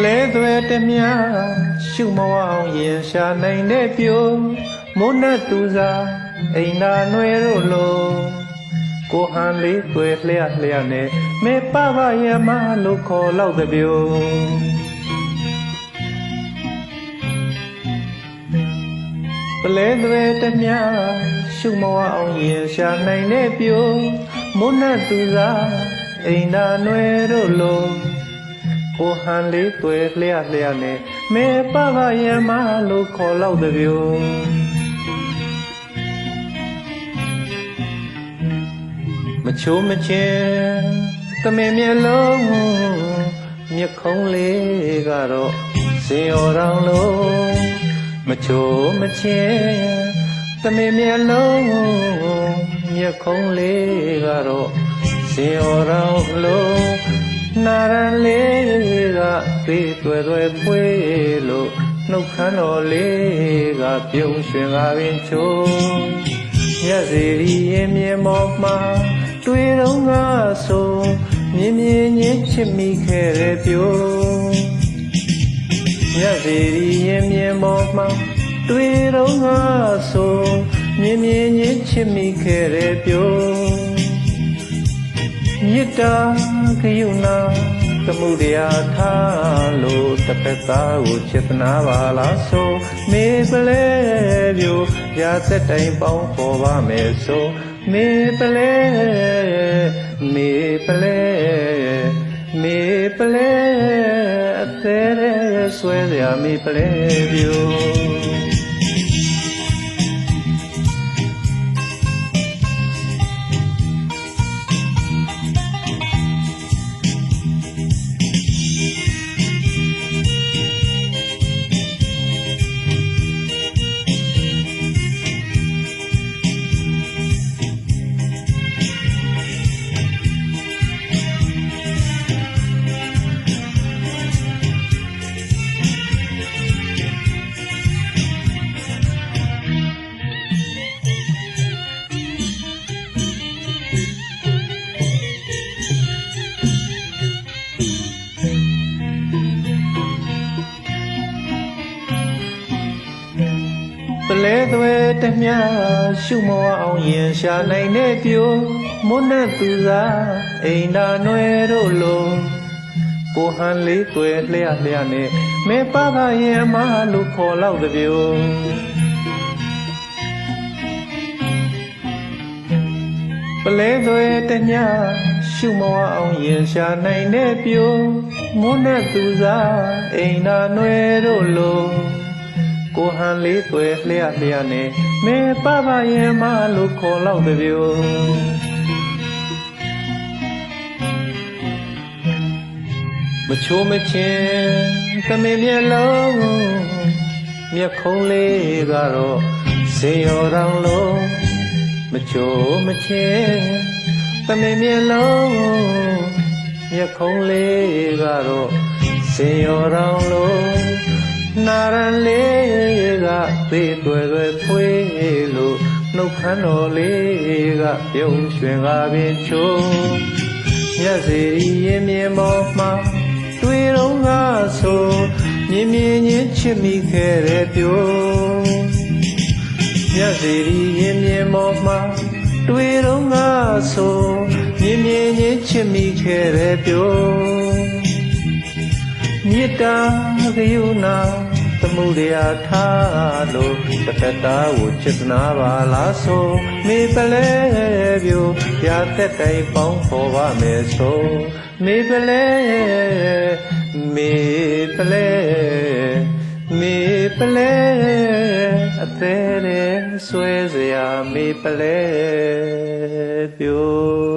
လဲသွဲတမြရှုမဝအောင်ရင်ရှာနိုင်တဲ့ပြိုမိုးနဲ့သူစားအိမ်သာနွယ်တို့လိုကိုဟန်လေးသွဲလျက်လျက်နဲ့မေပပယမလို့ခေါ်လောက်တဲ့ပြိုပလဲသွဲတမြရှုမဝအောင်ရင်ရှာနိုင်တဲ့ပြိုမိုးနဲ့သူစားအိမ်သာနွယ်တို့လိုကိုဟန်လေးသွဲလျက်လျက်နဲ့မေပပယမလို့ခေါ်လောက်တဲ့ပြိုမချိုးမချင်းသမင်မျက်လုံးမြက်ခုံးလေးကတော့စင်ရော်တောင်လုံးမချိုးမချင်းသမင်မျက်လုံးမြက်ခုံးလေးကတော့စင်ရော်တောင်လုံးနာရန်လေးကသေးသွဲသွဲဖွေးလို့နှုတ်ခမ်းတော်လေးကပြုံးရွှင်ကားပင်ချိုးမျက်စီရင်မြင်မောမှာတွေ့တော့ငါဆိုမြင်မြင်ချင်းချစ်မိခဲ့တဲ့ပြိုမျက်စီရင်မြင်မောမှာတွေ့တော့ငါဆိုမြင်မြင်ချင်းချစ်မိခဲ့တဲ့ပြိုမြစ်တာခရုဏာသမှုတရားထားလို့တစ်ဖက်သားကိုချစ်နာပါလားဆိုမေပလဲပြိုရာသက်တိုင်းပေါင်းပေါ်ပါမယ်ဆိုမေပလဲမေပလဲမေပလဲအသေးဆွဲစရာမေပလဲပြိုပလဲသွဲတမြရှုမဝအောင်ရင်ရှာနိုင်တဲ့ပြိုမိုးနဲ့သူစားအိမ်သာနွယ်တို့လိုကိုဟန်လေးသွဲလျက်လျက်နဲ့မေပပရဲ့အမလို့ခေါ်လောက်တဲ့ပြိုပလဲသွဲတမြရှုမဝအောင်ရင်ရှာနိုင်တဲ့ပြိုမိုးနဲ့သူစားအိမ်သာနွယ်တို့လိုကိုဟန်လေးသွဲလျက်လျက်နဲ့မေပပရဲ့မလို့ခေါ်လောက်တဲ့ပြိုမချိုးမချင်းသမင်မျက်လုံးမြက်ခုံးလေးကတော့စေရော်တောင်လုံးမချိုးမချင်းသမင်မျက်လုံးမြက်ခုံးလေးကတော့စေရော်တောင်လုံးနာရန်လေးကသေးသွဲသွဲဖွေးလို့နှုတ်ခမ်းတော်လေးကပြုံးရွှင်ကားပင်ချိုးမျက်စီရင်မြင်မောမှာတွေ့တော့ငါဆိုမြင်မြင်ချင်းချစ်မိခဲ့တဲ့ပြိုမျက်စီရင်မြင်မောမှာတွေ့တော့ငါဆိုမြင်မြင်ချင်းချစ်မိခဲ့တဲ့ပြိုမြစ်တာခရုဏာသမှုတရားထားလို့တစ်ဖက်သားကိုချစ်နာပါလားဆိုမေပလဲပြိုရာသက်တိုင်းပေါင်းပေါ်ပါမယ်ဆိုမေပလဲမေပလဲမေပလဲအသေးဆွဲစရာမေပလဲပြို